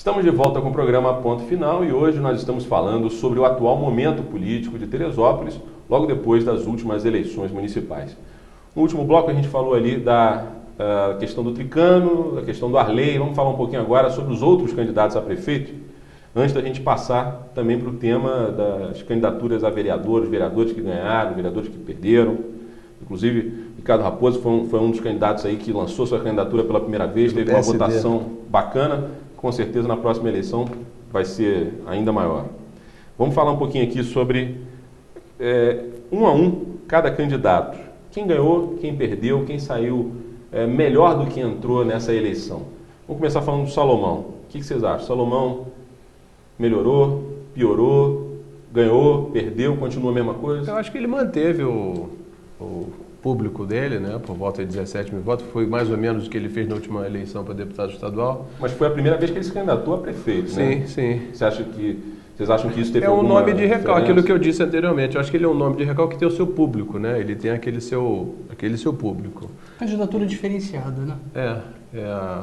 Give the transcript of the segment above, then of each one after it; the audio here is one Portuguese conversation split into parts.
Estamos de volta com o programa Ponto Final e hoje nós estamos falando sobre o atual momento político de Teresópolis, logo depois das últimas eleições municipais. No último bloco a gente falou ali da questão do Tricano, da questão do Arley. Vamos falar um pouquinho agora sobre os outros candidatos a prefeito, antes da gente passar também para o tema das candidaturas a vereadores, vereadores que ganharam, vereadores que perderam. Inclusive, Ricardo Raposo foi um dos candidatos aí que lançou sua candidatura pela primeira vez, teve uma votação bacana. Com certeza na próxima eleição vai ser ainda maior. Vamos falar um pouquinho aqui sobre um a um cada candidato. Quem ganhou, quem perdeu, quem saiu melhor do que entrou nessa eleição. Vamos começar falando do Salomão. O que vocês acham? Salomão melhorou, piorou, ganhou, perdeu, continua a mesma coisa? Eu acho que ele manteve o público dele, né, por volta de 17 mil votos, foi mais ou menos o que ele fez na última eleição para deputado estadual. Mas foi a primeira vez que ele se candidatou a prefeito, né? Sim. Vocês acham que isso teve alguma alguma nome de recalque, diferença? aquilo que eu disse anteriormente. Eu acho que ele é um nome de recalque que tem o seu público, né? Ele tem aquele seu público. Candidatura diferenciada, né?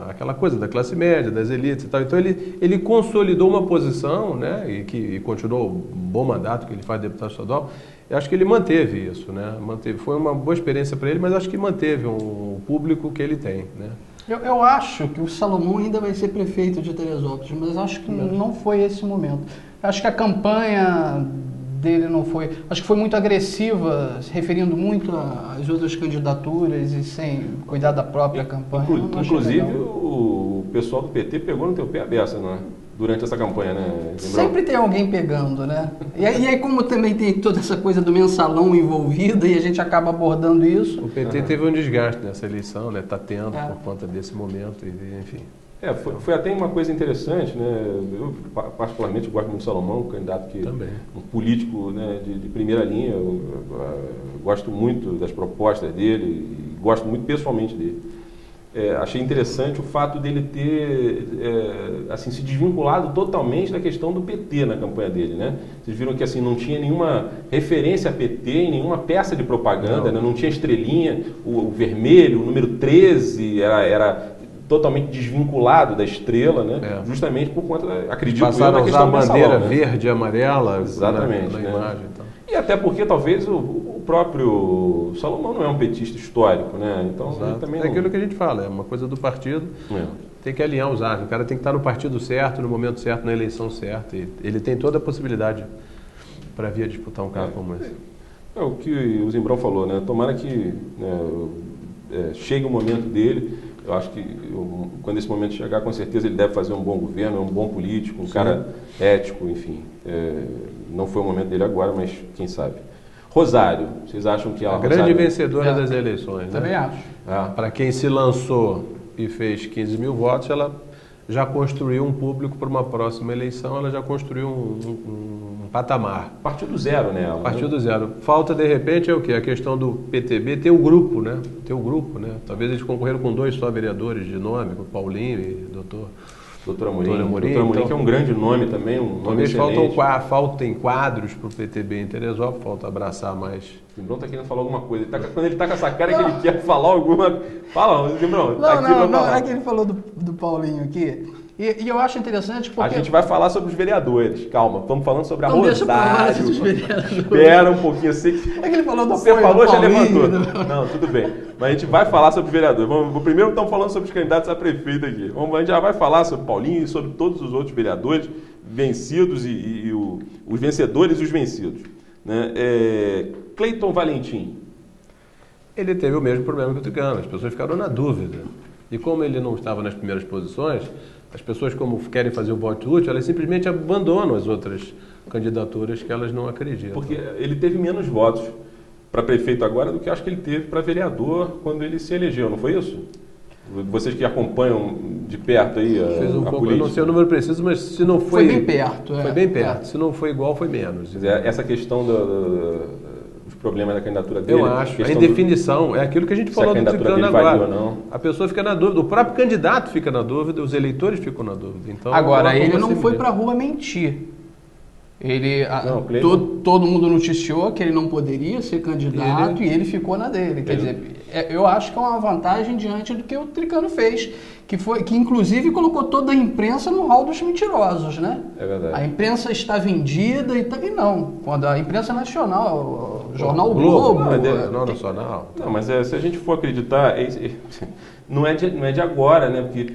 Aquela coisa da classe média, das elites e tal. Então ele consolidou uma posição, né? E continuou o bom mandato que ele faz de deputado estadual. Eu acho que ele manteve isso, né? Foi uma boa experiência para ele, mas acho que manteve um público que ele tem, né? Eu acho que o Salomão ainda vai ser prefeito de Teresópolis, mas acho que não foi esse momento. Acho que a campanha dele não foi... Acho que foi muito agressiva, se referindo muito às outras candidaturas e sem cuidar da própria campanha. Inclusive, o pessoal do PT pegou no teu pé a beça, não é? Durante essa campanha, né? Sempre tem alguém pegando, né? E aí, como também tem toda essa coisa do mensalão envolvida e a gente acaba abordando isso... O PT teve um desgaste nessa eleição, né? Está tendo por conta desse momento, enfim... Foi até uma coisa interessante, né? Eu particularmente gosto muito do Salomão, um candidato que... Também. Um político, né, de primeira linha. Eu gosto muito das propostas dele e gosto muito pessoalmente dele. Achei interessante o fato dele ter assim, se desvinculado totalmente da questão do PT na campanha dele, né? Vocês viram que assim, não tinha nenhuma referência a PT em nenhuma peça de propaganda, não tinha estrelinha, o vermelho, o número 13 era totalmente desvinculado da estrela, né? Justamente por conta, acredito eu, da questão a bandeira mensalão, né? verde e amarela exatamente, na né? imagem. Então. E até porque talvez o próprio Salomão não é um petista histórico, né? Então ele também é aquilo que a gente fala, é uma coisa do partido. Tem que alinhar os astros. O cara tem que estar no partido certo, no momento certo, na eleição certa. E ele tem toda a possibilidade para vir a disputar um cargo como esse. É o que o Zimbrão falou, né? Tomara que chegue o momento dele. Eu acho que quando esse momento chegar, com certeza ele deve fazer um bom governo, é um bom político, um cara ético, enfim. Não foi o momento dele agora, mas quem sabe. Rosário, vocês acham que ela... A grande vencedora das eleições, né? Também acho. Para quem se lançou e fez 15 mil votos, ela já construiu um público para uma próxima eleição, ela já construiu um patamar. Partiu do zero, né? Partiu do zero. Falta, de repente, o quê? A questão do PTB ter o grupo, né? Talvez eles concorreram com 2 só vereadores de nome, o Paulinho e o Doutor Amorim, que é um grande nome também, um nome excelente. Faltam quadros para o PTB em Teresópolis, falta abraçar mais. O Zimbrão está querendo falar alguma coisa. Quando ele está com essa cara que ele quer falar alguma... Fala, Zimbrão. Não, é que ele falou do Paulinho aqui. E eu acho interessante porque... A gente vai falar sobre os vereadores. Calma, estamos falando sobre a Rosário. Deixa eu falar sobre os vereadores. Espera um pouquinho. É que ele falou do você falou, já Paulinho, levantou. Não, tudo bem. Mas a gente vai falar sobre os vereadores. Primeiro estamos falando sobre os candidatos a prefeito aqui. A gente já vai falar sobre o Paulinho e sobre todos os outros vereadores vencidos e os vencedores e os vencidos. Né? Cleiton Valentim. Ele teve o mesmo problema que o Tricano. As pessoas ficaram na dúvida. E como ele não estava nas primeiras posições... As pessoas, como querem fazer o voto útil, elas simplesmente abandonam as outras candidaturas que elas não acreditam. Porque ele teve menos votos para prefeito agora do que acho que ele teve para vereador quando ele se elegeu, não foi isso? Vocês que acompanham de perto aí a política. Eu não sei o número preciso, mas se não foi... Foi bem perto. Foi bem perto. Se não foi igual, foi menos. Essa questão dos problemas da candidatura dele... Eu acho. A indefinição é aquilo que a gente falou do Tricano agora. A pessoa fica na dúvida, o próprio candidato fica na dúvida, os eleitores ficam na dúvida. Então, agora, ele não foi para a rua mentir. Todo mundo noticiou que ele não poderia ser candidato e ele ficou na dele. Quer dizer, eu acho que é uma vantagem diante do que o Tricano fez, que inclusive colocou toda a imprensa no hall dos mentirosos, né? É verdade. A imprensa está vendida e também não. Quando a imprensa nacional, o jornal Globo... Não, nacional. Não, mas se a gente for acreditar, não é de agora, né? Porque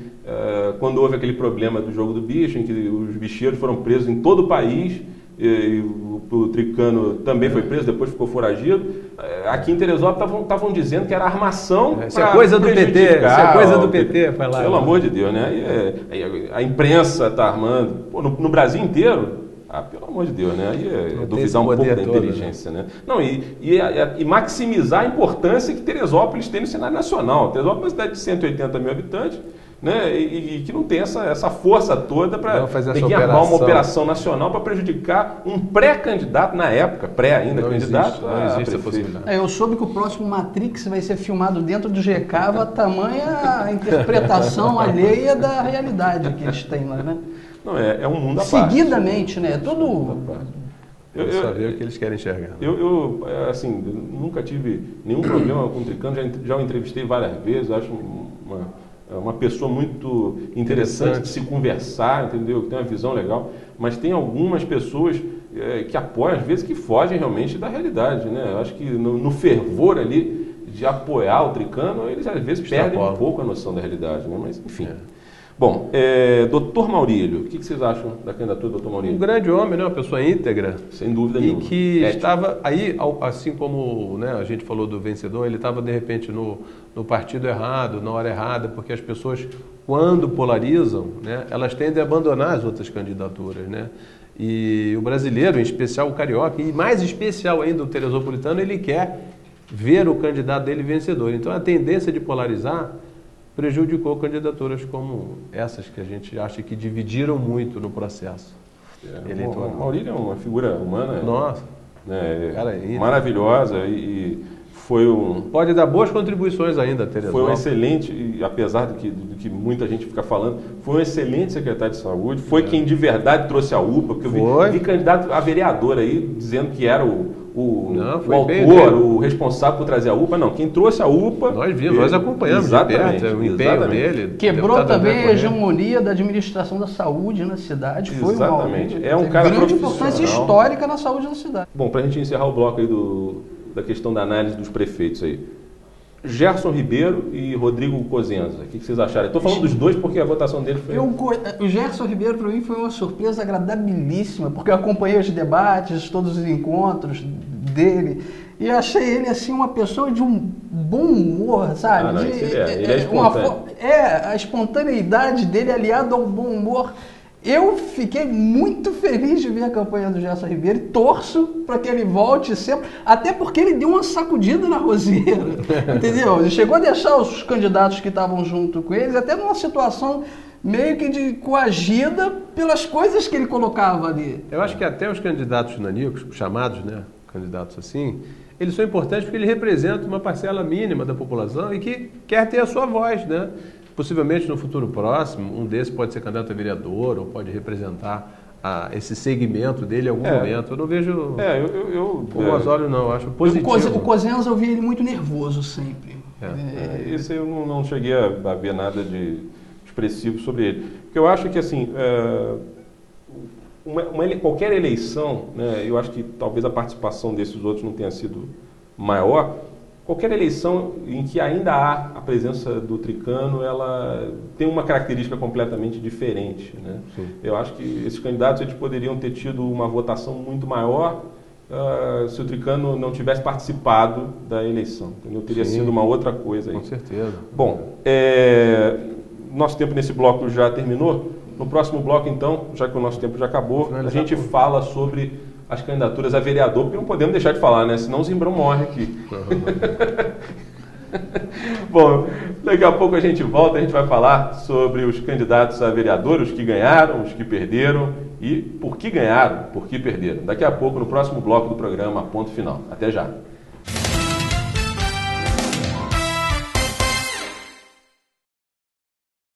quando houve aquele problema do jogo do bicho, em que os bicheiros foram presos em todo o país, e o Tricano também foi preso, depois ficou foragido. Aqui em Teresópolis estavam dizendo que era armação. Isso é coisa do PT, isso é coisa do PT, vai lá. Pelo amor de Deus, né? A imprensa está armando. Pô, no Brasil inteiro, pelo amor de Deus, né? Aí é duvidar um pouco da inteligência, né? Não, e maximizar a importância que Teresópolis tem no cenário nacional. Teresópolis é uma cidade de 180 mil habitantes, né? E que não tem essa força toda para ter que armar uma operação nacional para prejudicar um pré-candidato, na época, candidato. Não existe a possibilidade. Eu soube que o próximo Matrix vai ser filmado dentro do GK, tamanha a interpretação alheia da realidade que eles têm lá, né? Não, é um mundo à parte. Seguidamente, né? Tudo... saber o que eles querem enxergar. Assim, nunca tive nenhum problema com o Tricano, já o entrevistei várias vezes, acho uma pessoa muito interessante de se conversar, entendeu? Que tem uma visão legal, mas tem algumas pessoas que apoiam, às vezes, que fogem realmente da realidade, né? Eu acho que no fervor ali de apoiar o Tricano, eles às vezes perdem um pouco a noção da realidade, né? Mas, enfim... Bom, doutor Maurílio, o que vocês acham da candidatura do doutor Maurílio? Um grande homem, né? Uma pessoa íntegra. Sem dúvida nenhuma. E que estava aí, assim como, né, a gente falou do vencedor, ele estava de repente no partido errado, na hora errada, porque as pessoas, quando polarizam, né, elas tendem a abandonar as outras candidaturas, né? E o brasileiro, em especial o carioca, e mais especial ainda o teresopolitano, ele quer ver o candidato dele vencedor. Então a tendência de polarizar prejudicou candidaturas como essas que a gente acha que dividiram muito no processo eleitoral. O Maurílio é uma figura humana. Nossa, cara, maravilhosa e foi pode dar boas contribuições ainda, Teresópolis. Foi um excelente, e apesar do que muita gente fica falando, foi um excelente secretário de saúde, foi quem de verdade trouxe a UPA, porque eu vi candidato a vereador aí dizendo que era o autor, o responsável por trazer a UPA. Não, quem trouxe a UPA... Nós acompanhamos de perto o empenho dele. Quebrou também a hegemonia da administração da saúde na cidade. Exatamente. É um cara grande importância histórica na saúde da cidade. Bom, para a gente encerrar o bloco aí da questão da análise dos prefeitos aí. Gerson Ribeiro e Rodrigo Cosenza. O que vocês acharam? Estou falando dos dois porque a votação deles foi... O Gerson Ribeiro, para mim, foi uma surpresa agradabilíssima, porque eu acompanhei os debates, todos os encontros dele, e achei ele, assim, uma pessoa de um bom humor, sabe? Ele é espontâneo. A espontaneidade dele aliada ao bom humor. Eu fiquei muito feliz de ver a campanha do Gerson Ribeiro e torço para que ele volte sempre, até porque ele deu uma sacudida na roseira, entendeu? Ele chegou a deixar os candidatos que estavam junto com eles até numa situação meio que de coagida pelas coisas que ele colocava ali. Eu acho que até os candidatos nanicos, chamados, né, candidatos assim, eles são importantes porque eles representam uma parcela mínima da população e que quer ter a sua voz, né? Possivelmente no futuro próximo, um desses pode ser candidato a vereador ou pode representar esse segmento dele em algum momento. Eu não vejo com bons olhos, não. Eu acho positivo. O Cosenza, eu vi ele muito nervoso sempre. Esse eu não cheguei a ver nada de expressivo sobre ele. Porque eu acho que, assim, qualquer eleição, né, eu acho que talvez a participação desses outros não tenha sido maior. Qualquer eleição em que ainda há a presença do Tricano, ela tem uma característica completamente diferente, né? Eu acho que esses candidatos eles poderiam ter tido uma votação muito maior se o Tricano não tivesse participado da eleição. Entendeu? Teria sido uma outra coisa aí. Com certeza. Bom, nosso tempo nesse bloco já terminou. No próximo bloco, então, já que o nosso tempo já acabou, a gente fala sobre as candidaturas a vereador, porque não podemos deixar de falar, né? Senão o Zimbrão morre aqui. Bom, daqui a pouco a gente volta, a gente vai falar sobre os candidatos a vereador, os que ganharam, os que perderam e por que ganharam, por que perderam. Daqui a pouco, no próximo bloco do programa Ponto Final. Até já.